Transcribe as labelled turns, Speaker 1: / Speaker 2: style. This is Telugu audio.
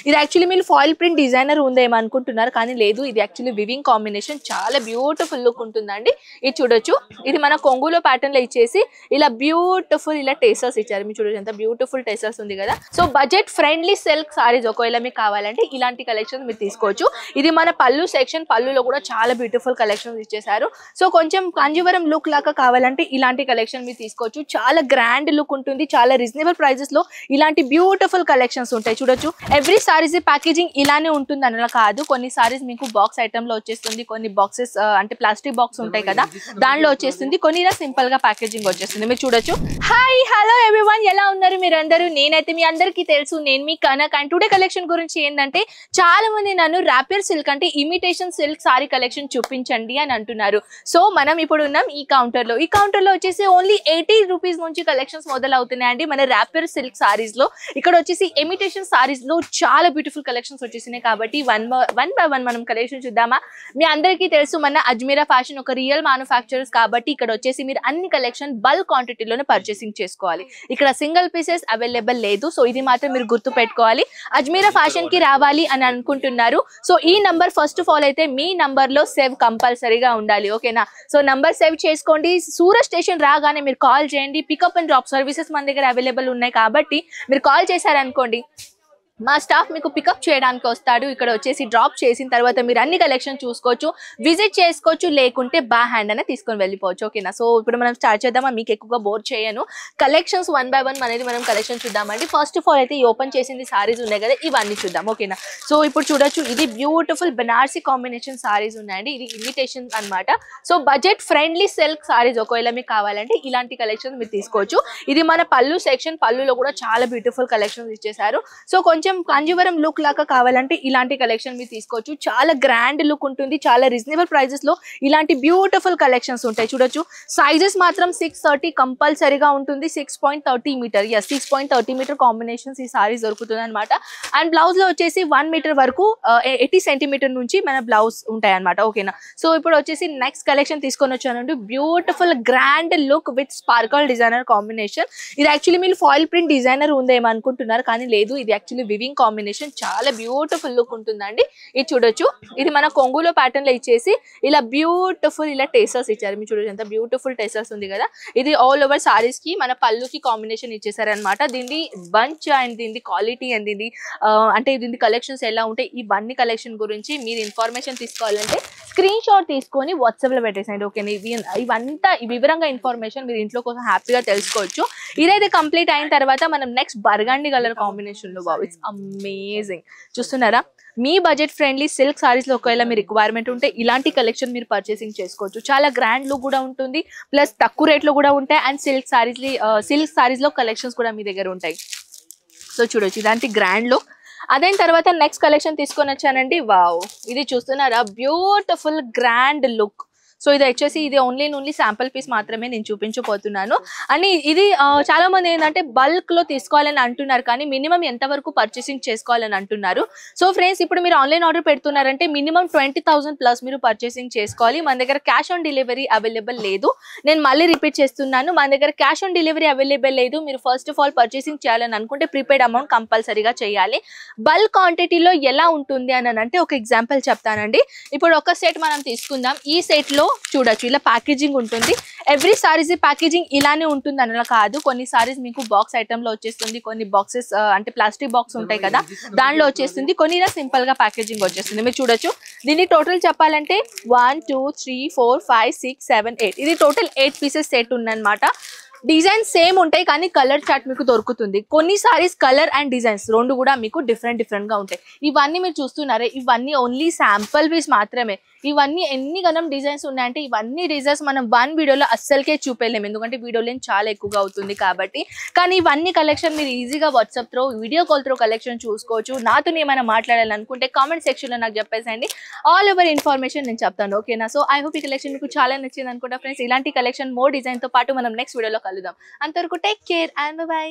Speaker 1: ఇది యాక్చువల్లీ మీరు ఫాయిల్ ప్రింట్ డిజైనర్ ఉందేమో అనుకుంటున్నారు, కానీ లేదు. ఇది యాక్చువల్లీ వివింగ్ కాంబినేషన్, చాలా బ్యూటిఫుల్ లుక్ ఉంటుందండి. ఇది చూడొచ్చు, ఇది మన కొంగులో ప్యాటర్న్ లో ఇచ్చేసి ఇలా బ్యూటిఫుల్ ఇలా టేసర్స్ ఇచ్చారు. మీరు చూడొచ్చు ఎంత బ్యూటిఫుల్ టేసర్స్ ఉంది కదా. So budget friendly silk saris ఒకవేళ మీకు కావాలంటే ఇలాంటి కలెక్షన్ మీరు తీసుకోవచ్చు. ఇది మన పళ్ళు సెక్షన్, పళ్ళులో కూడా చాలా బ్యూటిఫుల్ కలెక్షన్స్ ఇచ్చేసారు. సో కొంచెం కాంజీవరం లుక్ లాగా కావాలంటే ఇలాంటి కలెక్షన్ మీరు తీసుకోవచ్చు. చాలా గ్రాండ్ లుక్ ఉంటుంది, చాలా రీజనబుల్ ప్రైజెస్ లో ఇలాంటి బ్యూటిఫుల్ కలెక్షన్స్ ఉంటాయి. చూడొచ్చు, ఎవ్రీ సారీస్ ప్యాకేజింగ్ ఇలానే ఉంటుంది అలా కాదు. కొన్ని సారీస్ మీకు బాక్స్ ఐటమ్ లో వచ్చేస్తుంది, కొన్ని బాక్సెస్ అంటే ప్లాస్టిక్ బాక్స్ ఉంటాయి కదా దానిలో వచ్చేస్తుంది, కొన్ని ఇలా సింపుల్ గా ప్యాకేజింగ్ వచ్చేస్తుంది. మీరు చూడొచ్చు. హాయ్ హలో ఎవ్రీవన్, ఎలా ఉన్నారు మీరందరూ? నేనైతే మీ అందరికీ తెలుసు, నేను మీ కనక్. అండ్ టుడే కలెక్షన్ గురించి ఏంటంటే చాలా మంది నన్ను ర్యాపియర్ సిల్క్ అంటే ఇమిటేషన్ సిల్క్ సారీ కలెక్షన్ చూపించండి అని అంటున్నారు. సో మనం ఇప్పుడు ఉన్నాం ఈ కౌంటర్ లో. ఈ కౌంటర్ లో వచ్చేసి ఓన్లీ 80 రూపీస్ నుంచి కలెక్షన్స్ మొదలవుతున్నాయండి మన ర్యాపియర్ సిల్క్ సారీస్ లో. ఇక్కడ వచ్చేసి ఇమిటేషన్ సారీస్ లో చాలా బ్యూటిఫుల్ కలెక్షన్స్ వచ్చేసినాయి. కాబట్టి వన్ బై వన్ మనం కలెక్షన్ చూద్దామా? మీ అందరికీ తెలుసు మన అజ్మీరా ఫ్యాషన్ ఒక రియల్ మ్యానుఫ్యాక్చరర్స్, కాబట్టి ఇక్కడ వచ్చేసి మీరు అన్ని కలెక్షన్ బల్క్ క్వాంటిటీలోనే పర్చేసింగ్ చేసుకోవాలి. ఇక్కడ సింగిల్ పీసెస్ అవైలబుల్ లేదు. సో ఇది మాత్రం మీరు గుర్తు పెట్టుకోవాలి. అజ్మీరా ఫ్యాషన్ కి రావాలి అని అనుకుంటున్నారు, సో ఈ నంబర్ ఫస్ట్ ఆఫ్ ఆల్ అయితే మీ నంబర్ లో సేవ్ కంపల్సరీగా ఉండాలి, ఓకేనా? సో నంబర్ సేవ్ చేసుకోండి. సూరత్ స్టేషన్ రాగానే మీరు కాల్ చేయండి. పికప్ అండ్ డ్రాప్ సర్వీసెస్ మన దగ్గర అవైలబుల్ ఉన్నాయి, కాబట్టి మీరు కాల్ చేశారనుకోండి మా స్టాఫ్ మీకు పికప్ చేయడానికి వస్తాడు. ఇక్కడ వచ్చేసి డ్రాప్ చేసిన తర్వాత మీరు అన్ని కలెక్షన్ చూసుకోవచ్చు, విజిట్ చేసుకోవచ్చు, లేకుంటే బా హ్యాండ్ అనే తీసుకొని వెళ్ళిపోవచ్చు, ఓకేనా? సో ఇప్పుడు మనం స్టార్ట్ చేద్దామా? మీకు ఎక్కువగా బోర్ చేయను. కలెక్షన్స్ వన్ బై వన్ అనేది మనం కలెక్షన్ చూద్దామండి. ఫస్ట్ ఆఫ్ ఆల్ అయితే ఈ ఓపెన్ చేసింది సారీస్ ఉన్నాయి కదా, ఇవన్నీ చూద్దాం, ఓకేనా? సో ఇప్పుడు చూడొచ్చు, ఇది బ్యూటిఫుల్ బనారసి కాంబినేషన్ సారీస్ ఉన్నాయండి. ఇది ఇమిటేషన్ అన్నమాట. So budget friendly silk saris ఒకవేళ మీకు కావాలంటే ఇలాంటి కలెక్షన్ మీరు తీసుకోవచ్చు. ఇది మన పళ్ళు సెక్షన్, పళ్ళులో కూడా చాలా బ్యూటిఫుల్ కలెక్షన్స్ ఇచ్చేసారు. సో కొంచెం కాంజీవరం లుక్ లాగా కావాలంటే ఇలాంటి కలెక్షన్ మీరు తీసుకోవచ్చు. చాలా గ్రాండ్ లుక్ ఉంటుంది, చాలా రీజనబుల్ ప్రైజెస్ లో ఇలాంటి బ్యూటిఫుల్ కలెక్షన్స్ ఉంటాయి. చూడొచ్చు, సైజెస్ మాత్రం 630 కంపల్సరీగా ఉంటుంది. 6.30 మీటర్, 6.30 మీటర్ కాంబినేషన్స్ ఈ సారీస్ దొరుకుతుంది అనమాట. అండ్ బ్లౌజ్ లో వచ్చేసి 1 మీటర్ వరకు 80 సెంటీమీటర్ నుంచి మన బ్లౌజ్ ఉంటాయి అనమాట, ఓకేనా? సో ఇప్పుడు వచ్చేసి నెక్స్ట్ కలెక్షన్ తీసుకొని వచ్చానండి. Beautiful grand look with sparkle designer combination. ఇది యాక్చువల్లీ మీరు ఫాయిల్ ప్రింట్ డిజైనర్ ఉందేమో అనుకుంటున్నారు, కానీ లేదు. ఇది యాక్చువల్లీ వివింగ్ కాంబినేషన్, చాలా బ్యూటిఫుల్ లుక్ ఉంటుందండి. ఇది చూడొచ్చు, ఇది మన కొంగులో ప్యాటర్న్ లో ఇచ్చేసి ఇలా బ్యూటిఫుల్ ఇలా టేసర్స్ ఇచ్చారు. మీరు చూడొచ్చు ఎంత బ్యూటిఫుల్ టేసర్స్ ఉంది కదా. ఇది ఆల్ ఓవర్ సారీస్ కి మన పళ్ళుకి కాంబినేషన్ ఇచ్చేసారు అనమాట. దీని బంచ్ అండ్ దీని క్వాలిటీ అండ్ దీని అంటే దీని కలెక్షన్స్ ఎలా ఉంటాయి, ఇవన్నీ కలెక్షన్ గురించి మీరు ఇన్ఫర్మేషన్ తీసుకోవాలంటే స్క్రీన్ షాట్ తీసుకొని వాట్సాప్ లో పెట్టేసండి, ఓకేనా? ఇవంతా వివరంగా ఇన్ఫర్మేషన్ మీరు ఇంట్లో కోసం హ్యాపీగా తెలుసుకోవచ్చు. ఇదైతే కంప్లీట్ అయిన తర్వాత మనం నెక్స్ట్ బర్గండి కలర్ కాంబినేషన్ లో, వావ్, ఇట్స్ అమేజింగ్. చూస్తున్నారా? మీ బడ్జెట్ ఫ్రెండ్లీ సిల్క్ సారీస్ లో ఒకవేళ మీ రిక్వైర్మెంట్ ఉంటే ఇలాంటి కలెక్షన్ మీరు పర్చేసింగ్ చేసుకోవచ్చు. చాలా గ్రాండ్ లుక్ కూడా ఉంటుంది, ప్లస్ తక్కువ రేట్ లో కూడా ఉంటాయి. అండ్ సిల్క్ సారీస్ లో కలెక్షన్స్ కూడా మీ దగ్గర ఉంటాయి. సో చూడొచ్చు, ఇలాంటి గ్రాండ్ లుక్. అదైన తర్వాత నెక్స్ట్ కలెక్షన్ తీసుకొని వచ్చానండి. వావ్, ఇది చూస్తున్నారా? Beautiful grand look. సో ఇది వచ్చేసి ఇది ఓన్లీ శాంపుల్ పీస్ మాత్రమే నేను చూపించబోతున్నాను. అని ఇది చాలా మంది ఏంటంటే బల్క్ లో తీసుకోవాలని అంటున్నారు, కానీ మినిమం ఎంతవరకు పర్చేసింగ్ చేసుకోవాలని అంటున్నారు. సో ఫ్రెండ్స్, ఇప్పుడు మీరు ఆన్లైన్ ఆర్డర్ పెడుతున్నారంటే మినిమం 20,000 ప్లస్ మీరు పర్చేసింగ్ చేసుకోవాలి. మన దగ్గర క్యాష్ ఆన్ డెలివరీ అవైలబుల్ లేదు. నేను మళ్ళీ రిపీట్ చేస్తున్నాను, మన దగ్గర క్యాష్ ఆన్ డెలివరీ అవైలబుల్ లేదు. మీరు ఫస్ట్ ఆఫ్ ఆల్ పర్చేసింగ్ చేయాలని అనుకుంటే ప్రీపెయిడ్ అమౌంట్ కంపల్సరీగా చేయాలి. బల్క్ క్వాంటిటీలో ఎలా ఉంటుంది అని అంటే ఒక ఎగ్జాంపుల్ చెప్తానండి. ఇప్పుడు ఒక సెట్ మనం తీసుకుందాం. ఈ సెట్ లో చూడొచ్చు, ఇలా ప్యాకేజింగ్ ఉంటుంది. ఎవ్రీ సారీస్ ప్యాకేజింగ్ ఇలానే ఉంటుంది అలా కాదు. కొన్ని సారీస్ మీకు బాక్స్ ఐటమ్ లో వచ్చేస్తుంది, కొన్ని బాక్సెస్ అంటే ప్లాస్టిక్ బాక్స్ ఉంటాయి కదా దానిలో వచ్చేస్తుంది, కొన్ని ఇలా సింపుల్ గా ప్యాకేజింగ్ వచ్చేస్తుంది. మీరు చూడొచ్చు, దీన్ని టోటల్ చెప్పాలంటే 1 2 3 4 5 6 7 8 ఇది టోటల్ 8 పీసెస్ సెట్ ఉందన్నమాట. డిజైన్ సేమ్ ఉంటాయి, కానీ కలర్ చార్ట్ మీకు దొరుకుతుంది. కొన్ని సారీస్ కలర్ అండ్ డిజైన్స్ రెండు కూడా మీకు డిఫరెంట్ గా ఉంటాయి. ఇవన్నీ మీరు చూస్తున్నారే, ఇవన్నీ ఓన్లీ శాంపుల్ పీస్ మాత్రమే. ఇవన్నీ ఎన్ని గణం డిజైన్స్ ఉన్నాయంటే ఇవన్నీ డిజైన్స్ మనం వన్ వీడియోలో అస్సలకే చూపేయలేము, ఎందుకంటే వీడియో లెంత్ చాలా ఎక్కువగా అవుతుంది కాబట్టి. కానీ ఇవన్నీ కలెక్షన్ మీరు ఈజీగా WhatsApp throw, video call throw collection చూసుకోవచ్చు. నాతో ఏమైనా మాట్లాడాలనుకుంటే కామెంట్ సెక్షన్ లో నాకు చెప్పేసండి, ఆల్ ఓవర్ ఇన్ఫర్మేషన్ నేను చెప్తాను, ఓకేనా? సో ఐ హోప్ ఈ కలెక్షన్ మీకు చాలా నచ్చింది అనుకుంటా ఫ్రెండ్స్. ఇలాంటి కలెక్షన్ మోర్ డిజైన్ తో పాటు మనం నెక్స్ట్ వీడియోలో కలుద్దాం. అంతవరకు టేక్ కేర్ అండ్ బై.